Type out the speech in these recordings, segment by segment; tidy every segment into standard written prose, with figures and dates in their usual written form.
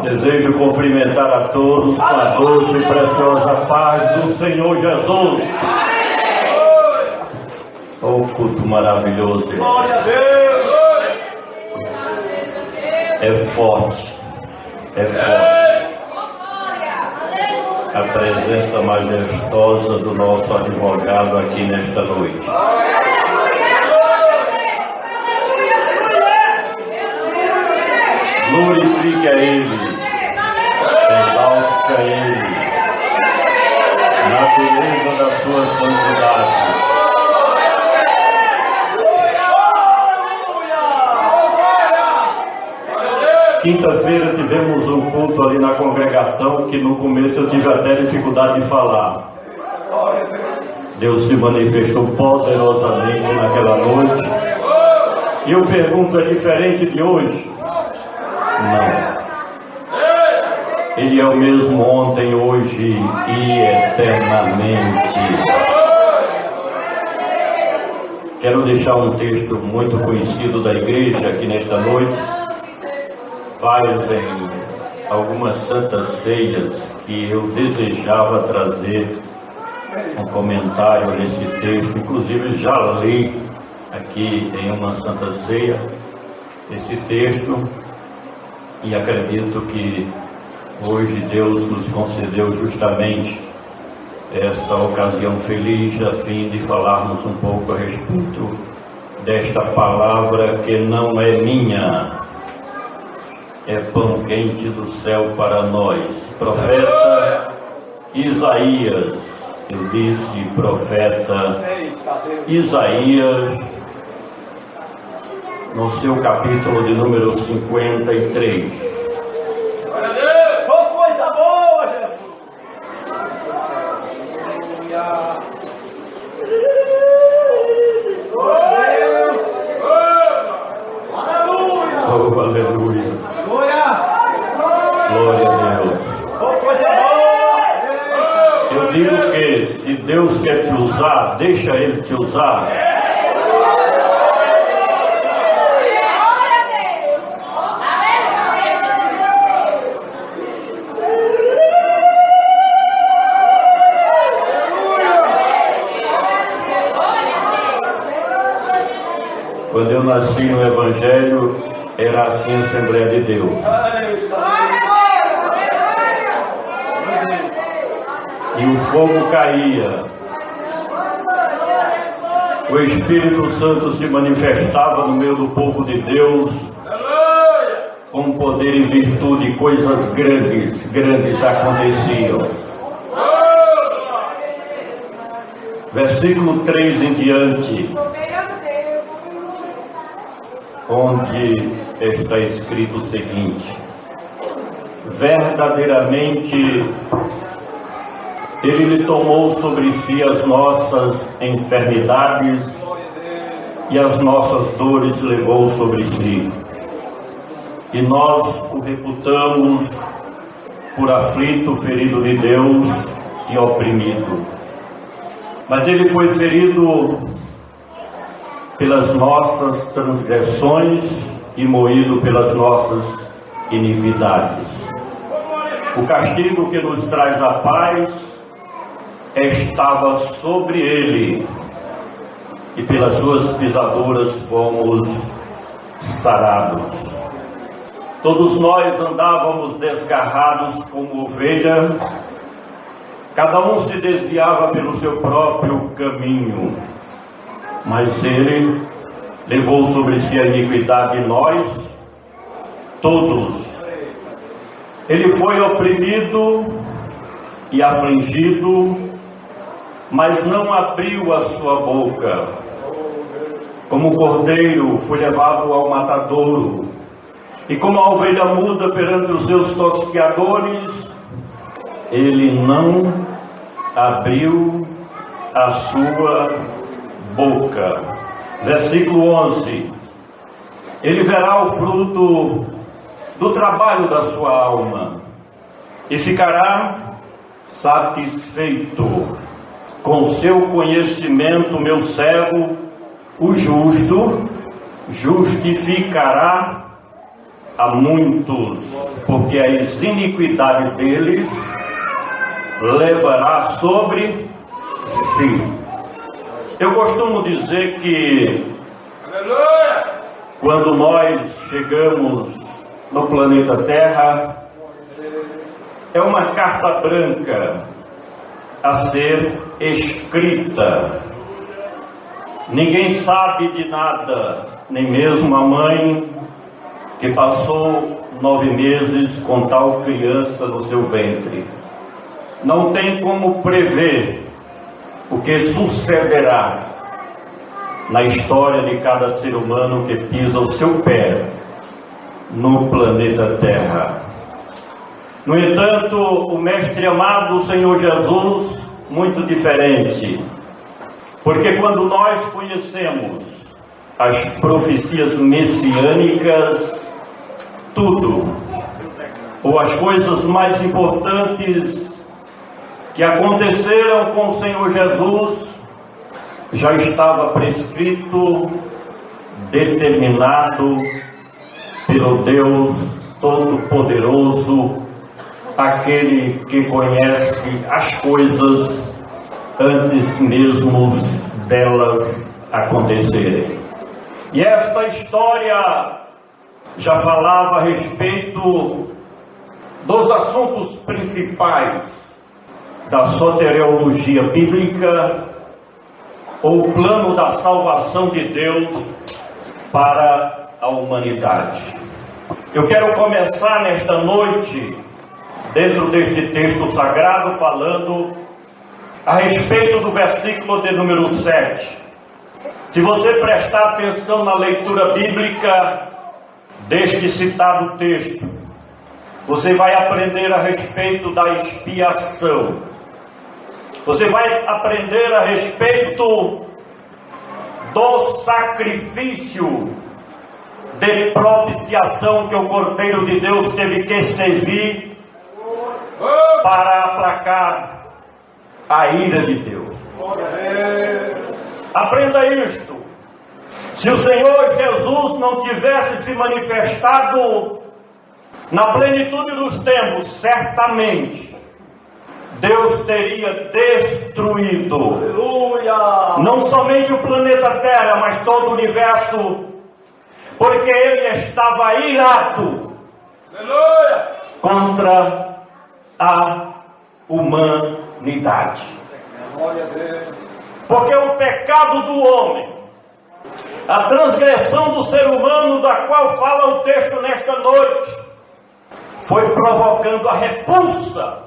Desejo cumprimentar a todos com a doce e preciosa paz do Senhor Jesus. Oh, culto maravilhoso. Glória a Deus. É forte. É forte. A presença majestosa do nosso advogado aqui nesta noite. Glorifique a Ele, exalte a Ele, na beleza da sua santidade. Quinta-feira tivemos um culto ali na congregação que no começo eu tive até dificuldade de falar. Deus se manifestou poderosamente naquela noite. E eu pergunto, é diferente de hoje? Não. Ele é o mesmo ontem, hoje e eternamente. Quero deixar um texto muito conhecido da igreja aqui nesta noite. Fazem algumas santas ceias que eu desejava trazer um comentário nesse texto. Inclusive já li aqui em uma santa ceia esse texto. E acredito que hoje Deus nos concedeu justamente esta ocasião feliz a fim de falarmos um pouco a respeito desta palavra que não é minha, é pão quente do céu para nós. Profeta Isaías, eu disse profeta Isaías, no seu capítulo de número 53. Glória a Deus! Oh, coisa boa, Jesus! Aleluia! Oh, aleluia! Glória a Deus! Oh, coisa boa! Eu digo que se Deus quer te usar, deixa Ele te usar. Quando eu nasci no Evangelho, era assim a Assembleia de Deus. E o fogo caía. O Espírito Santo se manifestava no meio do povo de Deus com poder e virtude. Coisas grandes aconteciam. Versículo 3 em diante, onde está escrito o seguinte: verdadeiramente Ele lhe tomou sobre si as nossas enfermidades e as nossas dores levou sobre si, e nós o reputamos por aflito, ferido de Deus e oprimido. Mas Ele foi ferido pelas nossas transgressões e moído pelas nossas iniquidades. O castigo que nos traz a paz estava sobre Ele, e pelas suas pisaduras fomos sarados. Todos nós andávamos desgarrados como ovelha, cada um se desviava pelo seu próprio caminho, mas Ele levou sobre si a iniquidade de nós todos. Ele foi oprimido e afligido, mas não abriu a sua boca. Como o cordeiro foi levado ao matadouro, e como a ovelha muda perante os seus tosqueadores, Ele não abriu a sua boca. Versículo 11: Ele verá o fruto do trabalho da sua alma e ficará satisfeito. Com seu conhecimento, meu servo, o justo, justificará a muitos, porque a iniquidade deles levará sobre si. Eu costumo dizer que quando nós chegamos no planeta Terra, é uma carta branca a ser escrita. Ninguém sabe de nada, nem mesmo a mãe que passou 9 meses com tal criança no seu ventre. Não tem como prever o que sucederá na história de cada ser humano que pisa o seu pé no planeta Terra. No entanto, o Mestre amado, o Senhor Jesus, muito diferente, porque quando nós conhecemos as profecias messiânicas, tudo, ou as coisas mais importantes que aconteceram com o Senhor Jesus, já estava prescrito, determinado pelo Deus Todo-Poderoso, aquele que conhece as coisas antes mesmo delas acontecerem. E esta história já falava a respeito dos assuntos principais da soteriologia bíblica, ou o plano da salvação de Deus para a humanidade. Eu quero começar nesta noite, dentro deste texto sagrado, falando a respeito do versículo de número 7. Se você prestar atenção na leitura bíblica deste citado texto, você vai aprender a respeito da expiação. Você vai aprender a respeito do sacrifício de propiciação que o Cordeiro de Deus teve que servir para aplacar a ira de Deus. Aprenda isto. Se o Senhor Jesus não tivesse se manifestado na plenitude dos tempos, certamente Deus teria destruído não somente o planeta Terra, mas todo o universo, porque Ele estava irado contra a humanidade. Porque o pecado do homem, a transgressão do ser humano, da qual fala o texto nesta noite, foi provocando a repulsa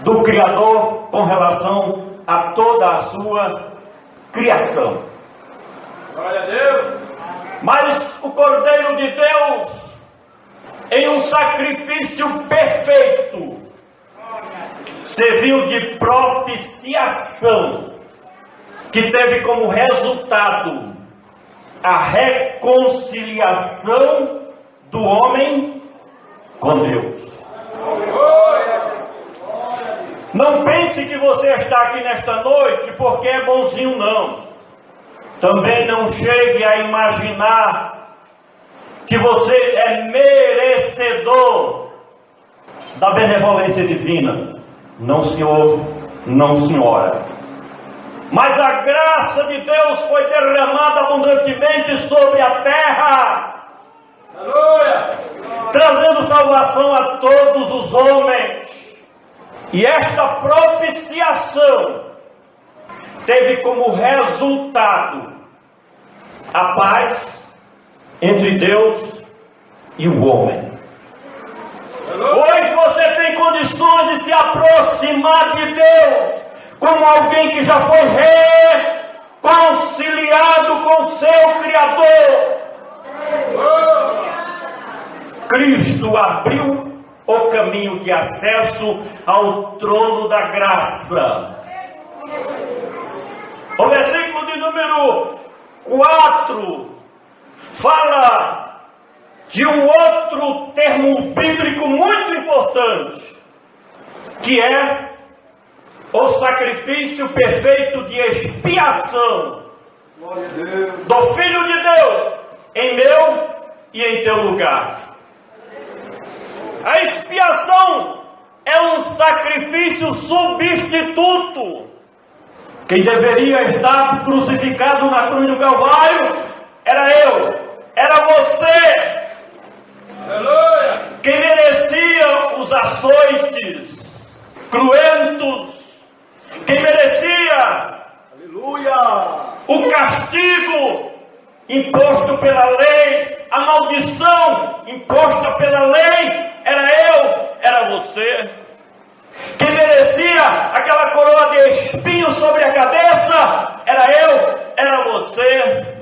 do Criador com relação a toda a sua criação. Glória a Deus! Mas o Cordeiro de Deus, em um sacrifício perfeito, serviu de propiciação, que teve como resultado a reconciliação do homem com Deus. Não pense que você está aqui nesta noite porque é bonzinho, não. Também não chegue a imaginar que você é merecedor da benevolência divina. Não, senhor, não, senhora. Mas a graça de Deus foi derramada abundantemente sobre a terra. Aleluia! Trazendo salvação a todos os homens. E esta propiciação teve como resultado a paz entre Deus e o homem. Hoje você tem condições de se aproximar de Deus como alguém que já foi reconciliado com seu Criador. Cristo abriu o caminho de acesso ao trono da graça. O versículo de número 4 fala de um outro termo bíblico muito importante, que é o sacrifício perfeito de expiação do Filho de Deus, em meu e em teu lugar. A expiação é um sacrifício substituto. Quem deveria estar crucificado na cruz do Calvário era eu, era você. Aleluia. Quem merecia os açoites cruentos, quem merecia, aleluia, o castigo imposto pela lei, a maldição imposta pela lei, era eu, era você. Quem merecia aquela coroa de espinhos sobre a cabeça, era eu, era você.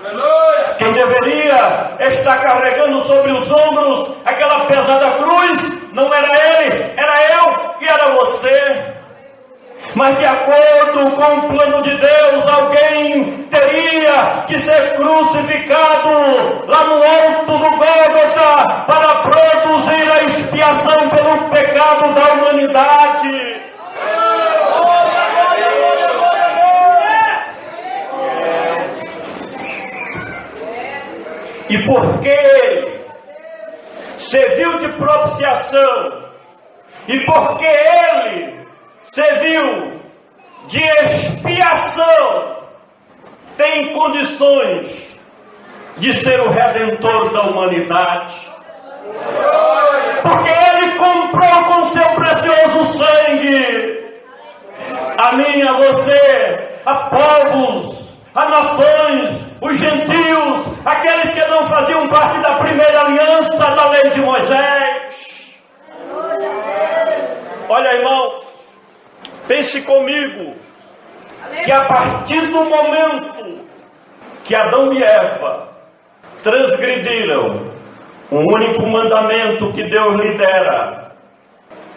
Aleluia. Quem deveria estar carregando sobre os ombros aquela pesada cruz, não era ele, era eu e era você. Mas de acordo com o plano de Deus, alguém teria que ser crucificado lá no alto do Gólgota para produzir a expiação pelo pecado da humanidade. E porque ele serviu de propiciação, e porque ele serviu de expiação, tem condições de ser o Redentor da humanidade. Porque ele comprou com seu precioso sangue a mim, a você, a povos, a nações, os gentios, aqueles que não faziam parte da primeira aliança da lei de Moisés. Olha, irmãos, pense comigo que a partir do momento que Adão e Eva transgrediram o único mandamento que Deus lhe dera,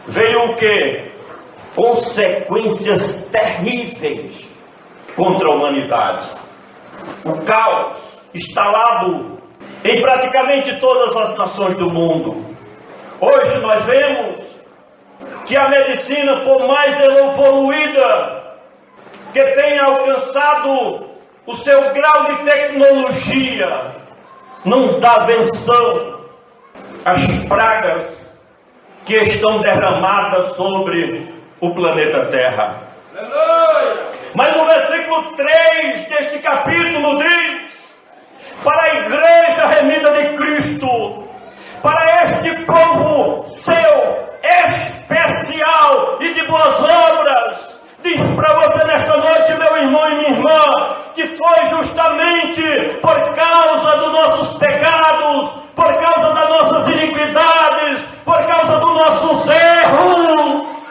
veio o quê? Consequências terríveis contra a humanidade. O caos instalado em praticamente todas as nações do mundo. Hoje nós vemos que a medicina, por mais evoluída que tenha alcançado o seu grau de tecnologia, não dá venção às pragas que estão derramadas sobre o planeta Terra. Mas no versículo 3 deste capítulo diz: para a igreja remida de Cristo, para este povo seu especial e de boas obras, diz para você nesta noite, meu irmão e minha irmã, que foi justamente por causa dos nossos pecados, por causa das nossas iniquidades, por causa dos nossos erros,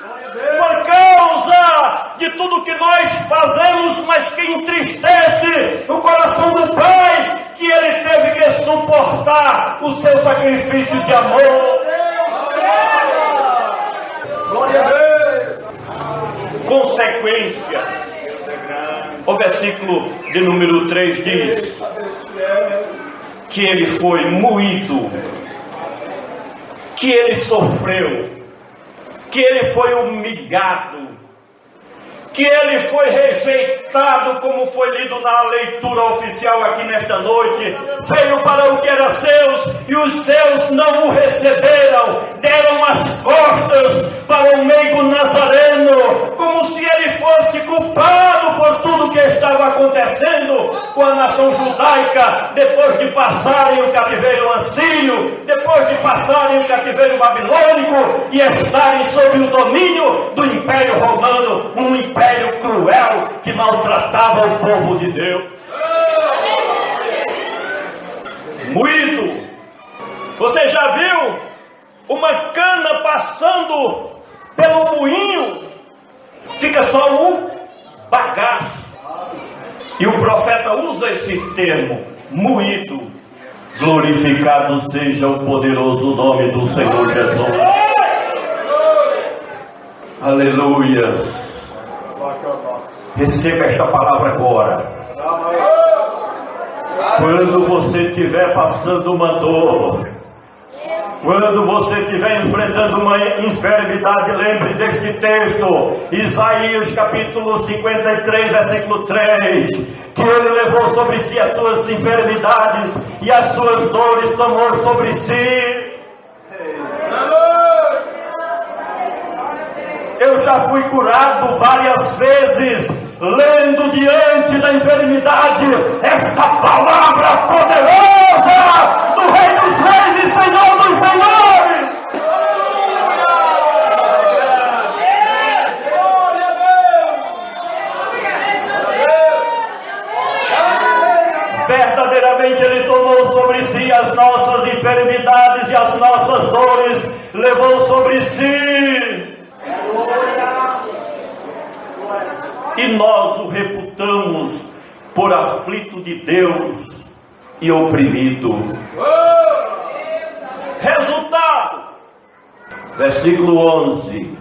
por causa de tudo que nós fazemos, mas que entristece o coração do Pai, que Ele teve que suportar o seu sacrifício de amor. Glória a Deus. Consequência. O versículo de número 3 diz que Ele foi moído, que Ele sofreu, que Ele foi humilhado, que Ele foi rejeitado, como foi lido na leitura oficial aqui nesta noite. Veio para o que era seus, e os seus não o receberam, deram as costas para o meigo nazareno, como se ele fosse culpado por tudo que estava acontecendo com a nação judaica, depois de passarem o cativeiro assírio, depois de passarem o cativeiro babilônico e estarem sob o domínio do Império Romano, um império cruel que maltratava o povo de Deus. Moído. Você já viu uma cana passando pelo moinho? Fica só um bagaço. E o profeta usa esse termo, moído. Glorificado seja o poderoso nome do Senhor Jesus. Aleluia. Receba esta palavra agora. Quando você estiver passando uma dor, Quando você estiver enfrentando uma enfermidade, lembre deste texto, Isaías capítulo 53, versículo 3, que ele levou sobre si as suas enfermidades e as suas dores tomou sobre si. Eu já fui curado várias vezes, lendo diante da enfermidade esta palavra poderosa do Rei dos Reis e Senhor dos Senhores. Verdadeiramente Ele tomou sobre si as nossas enfermidades e as nossas dores, levou sobre si. E nós o reputamos por aflito de Deus e oprimido. Resultado, versículo 11: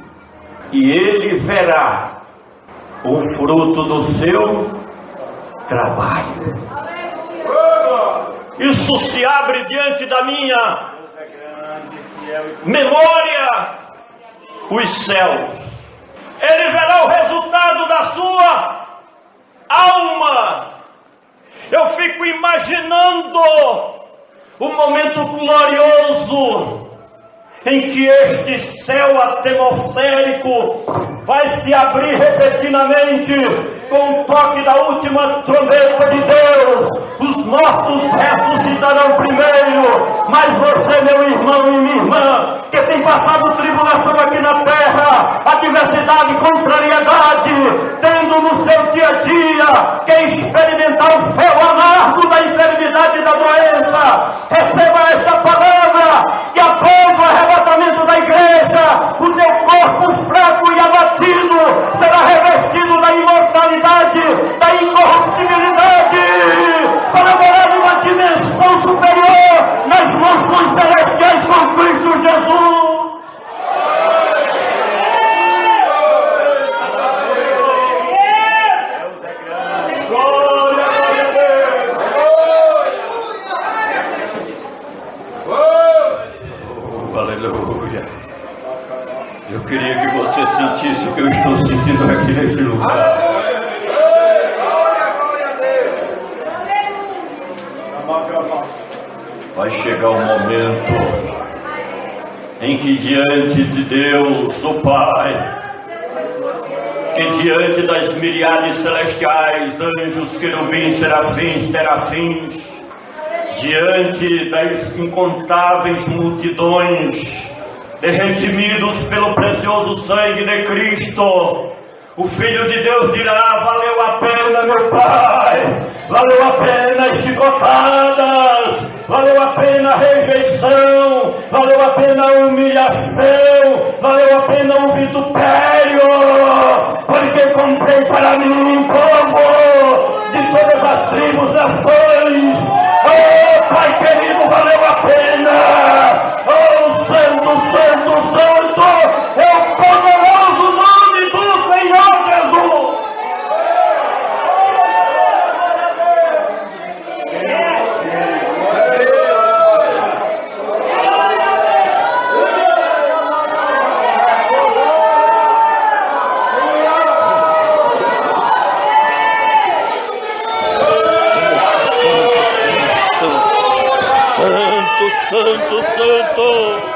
e ele verá o fruto do seu trabalho. Isso se abre diante da minha memória, os céus. Ele verá o resultado da sua alma. Eu fico imaginando o momento glorioso em que este céu atmosférico vai se abrir repentinamente com o toque da última trombeta de Deus. Os mortos ressuscitarão primeiro, mas você, meu irmão e minha irmã, que tem passado tribulação aqui na terra, adversidade, contrariedade, tendo no seu dia a dia que experimentar o fel amargo da enfermidade e da doença, receba esta palavra, que após o arrebatamento da igreja, o teu corpo fraco e abatido será revestido da imortalidade, da incorruptibilidade, para morar numa dimensão superior nas mansões celestiais com Cristo Jesus. Aleluia. Eu queria que você sentisse o que eu estou sentindo aqui neste lugar. Vai chegar um momento em que diante de Deus, o Pai, que diante das miríades celestiais, anjos, querubins, serafins, terafins, diante das incontáveis multidões redimidos pelo precioso sangue de Cristo, o Filho de Deus dirá: valeu a pena, meu Pai, valeu a pena as chicotadas, valeu a pena a rejeição, valeu a pena a humilhação, valeu a pena o vitupério, porque comprei para mim um povo de todas as tribos, nações. Oh, Pai querido, valeu a pena. Oh, Santo, Santo, Santo, é o poderoso nome do Senhor Jesus. Santo, Santo, Santo.